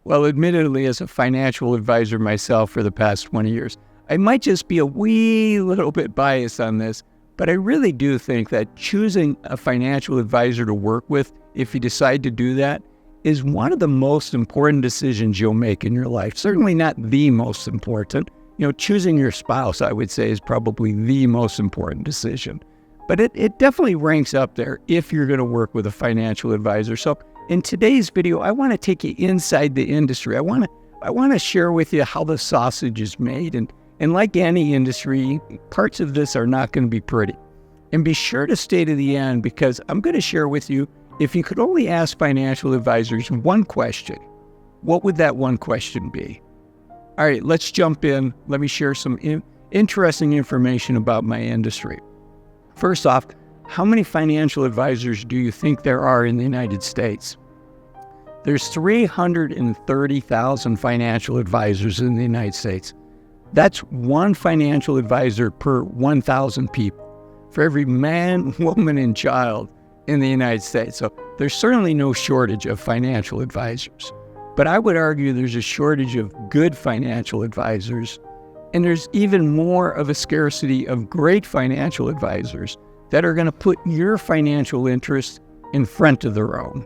Well, admittedly, as a financial advisor myself for the past 20 years, I might just be a wee little bit biased on this, but I really do think that choosing a financial advisor to work with, if you decide to do that, is one of the most important decisions you'll make in your life. Certainly not the most important. Choosing your spouse, I would say, is probably the most important decision. But it definitely ranks up there if you're going to work with a financial advisor. So in today's video, I want to take you inside the industry. I want to share with you how the sausage is made. And like any industry, parts of this are not going to be pretty. And be sure to stay to the end, because I'm going to share with you, if you could only ask financial advisors one question, what would that one question be? All right, let's jump in. Let me share some interesting information about my industry. First off, how many financial advisors do you think there are in the United States? There's 330,000 financial advisors in the United States. That's one financial advisor per 1,000 people, for every man, woman, and child in the United States. So there's certainly no shortage of financial advisors. But I would argue there's a shortage of good financial advisors, and there's even more of a scarcity of great financial advisors that are going to put your financial interests in front of their own.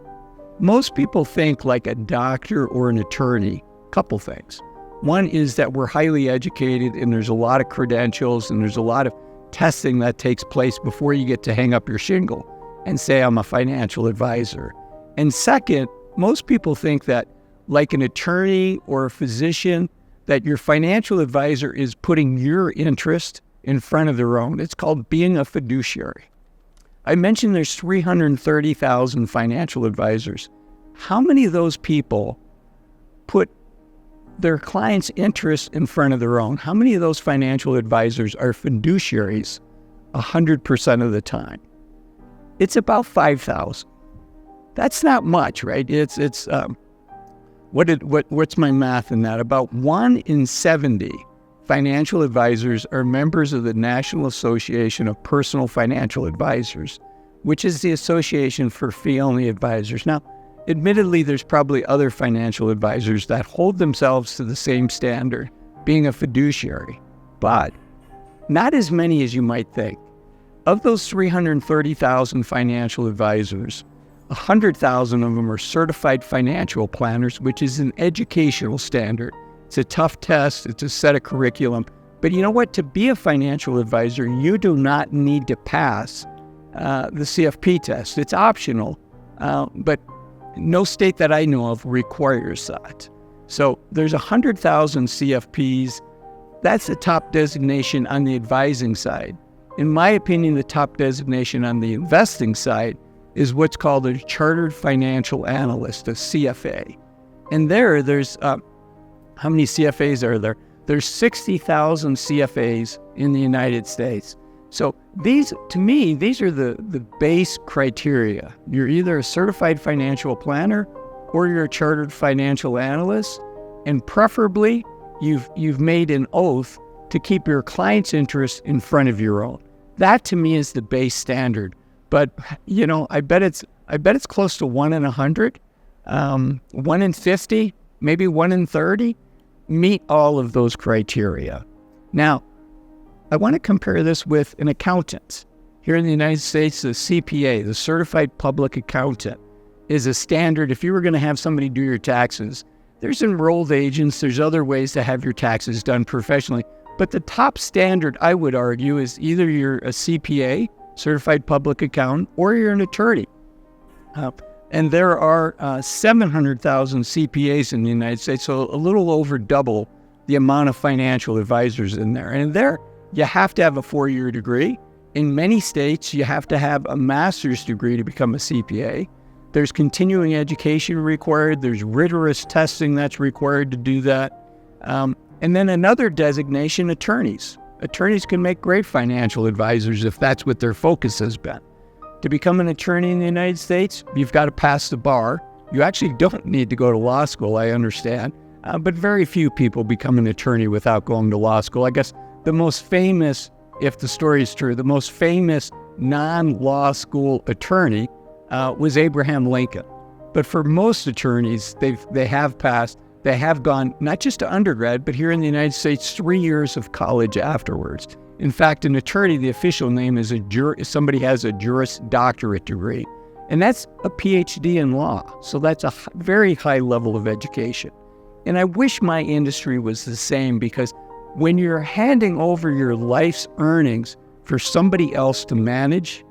Most people think like a doctor or an attorney. Couple things. One is that we're highly educated and there's a lot of credentials and there's a lot of testing that takes place before you get to hang up your shingle and say, I'm a financial advisor. And second, most people think that like an attorney or a physician, that your financial advisor is putting your interest in front of their own. It's called being a fiduciary. I mentioned there's 330,000 financial advisors. How many of those people put their clients' interests in front of their own? How many of those financial advisors are fiduciaries 100% of the time? It's about 5,000. That's not much, right? What's my math in that? About 1 in 70 financial advisors are members of the National Association of Personal Financial Advisors, which is the association for fee-only advisors. Now, admittedly, there's probably other financial advisors that hold themselves to the same standard, being a fiduciary, but not as many as you might think. Of those 330,000 financial advisors, 100,000 of them are certified financial planners, which is an educational standard. It's a tough test. It's a set of curriculum. But you know what? To be a financial advisor, you do not need to pass the CFP test. It's optional, but no state that I know of requires that. So there's 100,000 CFPs. That's the top designation on the advising side. In my opinion, the top designation on the investing side is what's called a Chartered Financial Analyst, a CFA. And there's how many CFAs are there? There's 60,000 CFAs in the United States. So these are the base criteria. You're either a certified financial planner or you're a chartered financial analyst, and preferably you've made an oath to keep your client's interests in front of your own. That to me is the base standard. But I bet it's close to 1 in 100, 1 in 50, maybe 1 in 30 meet all of those criteria. Now, I want to compare this with an accountant. Here in the United States, the CPA, the Certified Public Accountant, is a standard. If you were going to have somebody do your taxes, there's enrolled agents, there's other ways to have your taxes done professionally. But the top standard, I would argue, is either you're a CPA, Certified Public Accountant, or you're an attorney. And there are 700,000 CPAs in the United States, so a little over double the amount of financial advisors in there. And there, you have to have a 4-year degree. In many states, you have to have a master's degree to become a CPA. There's continuing education required. There's rigorous testing that's required to do that. And then another designation, attorneys. Attorneys can make great financial advisors if that's what their focus has been. To become an attorney in the United States, you've got to pass the bar. You actually don't need to go to law school, I understand. But very few people become an attorney without going to law school. I guess the most famous, if the story is true, the most famous non-law school attorney was Abraham Lincoln. But for most attorneys, they have passed they have gone not just to undergrad, but here in the United States, 3 years of college afterwards. In fact, an attorney, the official name is somebody has a Juris Doctorate degree, and that's a PhD in law. So that's a very high level of education. And I wish my industry was the same, because when you're handing over your life's earnings for somebody else to manage,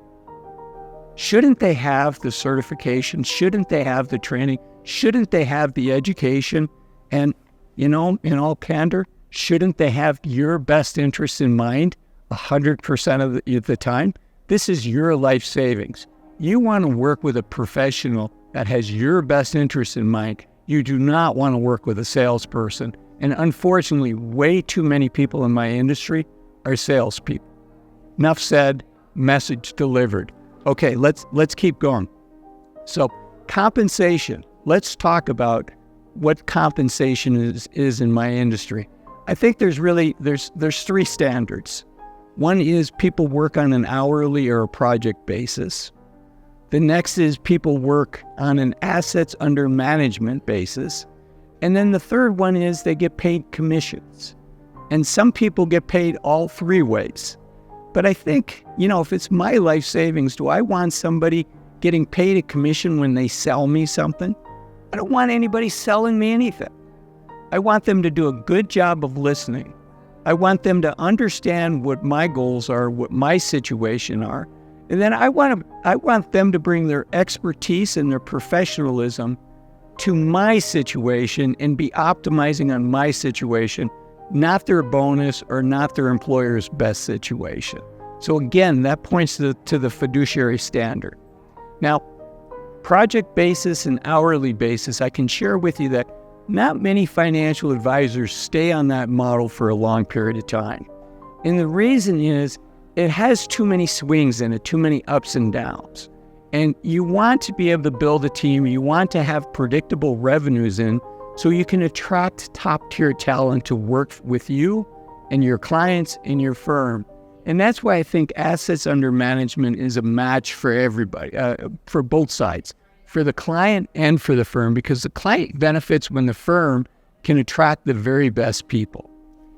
shouldn't they have the certification? Shouldn't they have the training? Shouldn't they have the education? And, in all candor, shouldn't they have your best interest in mind 100% of the time? This is your life savings. You want to work with a professional that has your best interest in mind. You do not want to work with a salesperson. And unfortunately, way too many people in my industry are salespeople. Enough said, message delivered. Okay, let's keep going. So compensation. Let's talk about what compensation is in my industry. I think there's 3 standards. One is people work on an hourly or a project basis. The next is people work on an assets under management basis. And then the third one is they get paid commissions. And some people get paid all 3 ways. But I think, if it's my life savings, do I want somebody getting paid a commission when they sell me something? I don't want anybody selling me anything. I want them to do a good job of listening. I want them to understand what my goals are, what my situation are. And then I want them to bring their expertise and their professionalism to my situation and be optimizing on my situation, not their bonus or not their employer's best situation. So again, that points to the fiduciary standard. Now, project basis and hourly basis, I can share with you that not many financial advisors stay on that model for a long period of time. And the reason is it has too many swings in it, too many ups and downs. And you want to be able to build a team, you want to have predictable revenues in, so you can attract top-tier talent to work with you and your clients in your firm. And that's why I think assets under management is a match for everybody, for both sides, for the client and for the firm, because the client benefits when the firm can attract the very best people.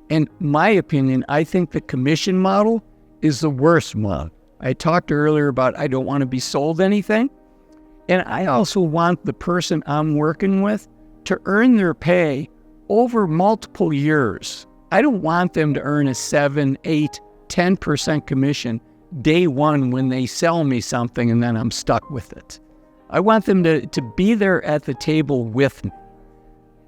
In my opinion, I think the commission model is the worst model. I talked earlier about I don't want to be sold anything. And I also want the person I'm working with to earn their pay over multiple years. I don't want them to earn a 7, 8, 10% commission day one when they sell me something and then I'm stuck with it. I want them to be there at the table with me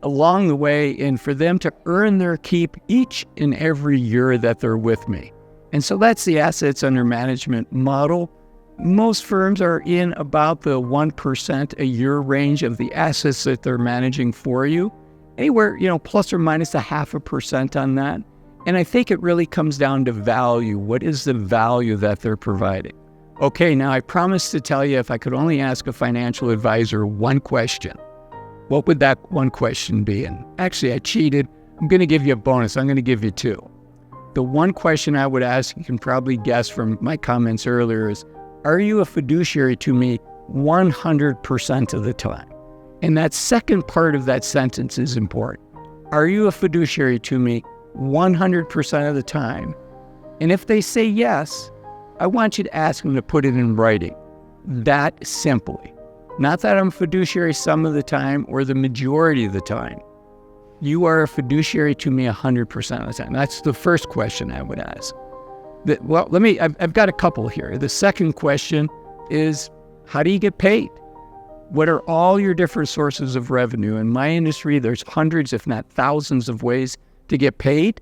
along the way, and for them to earn their keep each and every year that they're with me. And so that's the assets under management model. Most firms are in about the 1% a year range of the assets that they're managing for you. Anywhere, plus or minus 0.5% on that. And I think it really comes down to value. What is the value that they're providing? Okay, now I promised to tell you if I could only ask a financial advisor one question, what would that one question be? And actually, I cheated. I'm going to give you a bonus. I'm going to give you 2. The one question I would ask, you can probably guess from my comments earlier, is, are you a fiduciary to me 100% of the time? And that second part of that sentence is important. Are you a fiduciary to me 100% of the time? And if they say yes, I want you to ask them to put it in writing. That simply. Not that I'm a fiduciary some of the time or the majority of the time. You are a fiduciary to me 100% of the time. That's the first question I would ask. I've got a couple here. The second question is, how do you get paid? What are all your different sources of revenue? In my industry, there's hundreds, if not thousands of ways to get paid.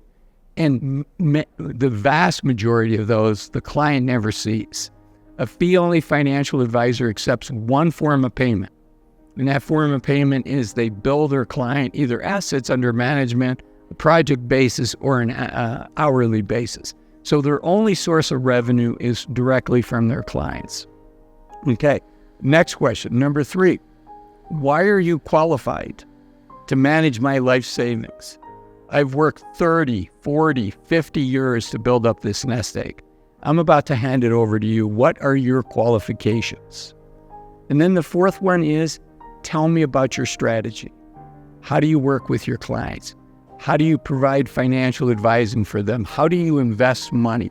And the vast majority of those, the client never sees. A fee-only financial advisor accepts one form of payment. And that form of payment is they bill their client either assets under management, a project basis, or an hourly basis. So their only source of revenue is directly from their clients. Okay, next question, number 3. Why are you qualified to manage my life savings? I've worked 30, 40, 50 years to build up this nest egg. I'm about to hand it over to you. What are your qualifications? And then the fourth one is, tell me about your strategy. How do you work with your clients? How do you provide financial advising for them? How do you invest money?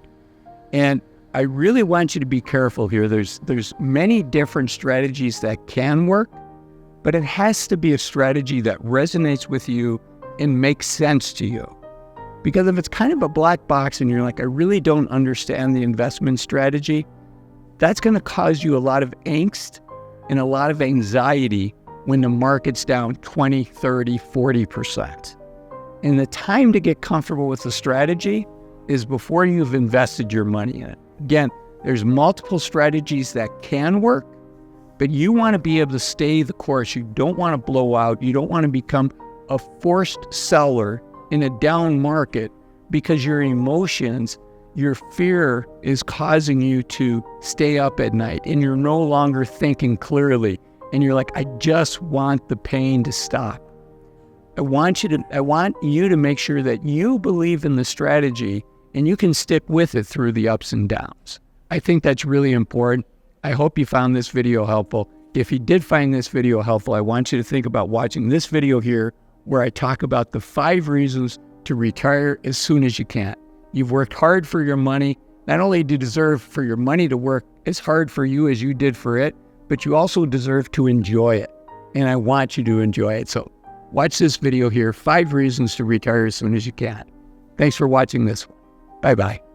And I really want you to be careful here. There's many different strategies that can work, but it has to be a strategy that resonates with you and makes sense to you. Because if it's kind of a black box and you're like, I really don't understand the investment strategy, that's going to cause you a lot of angst and a lot of anxiety when the market's down 20, 30, 40%. And the time to get comfortable with the strategy is before you've invested your money in it. Again, there's multiple strategies that can work, but you want to be able to stay the course. You don't want to blow out. You don't want to become a forced seller in a down market because your emotions, your fear is causing you to stay up at night and you're no longer thinking clearly. And you're like, I just want the pain to stop. I want you to make sure that you believe in the strategy and you can stick with it through the ups and downs. I think that's really important. I hope you found this video helpful. If you did find this video helpful, I want you to think about watching this video here where I talk about the 5 reasons to retire as soon as you can. You've worked hard for your money. Not only do you deserve for your money to work as hard for you as you did for it, but you also deserve to enjoy it. And I want you to enjoy it. So watch this video here, 5 reasons to retire as soon as you can. Thanks for watching this one. Bye-bye.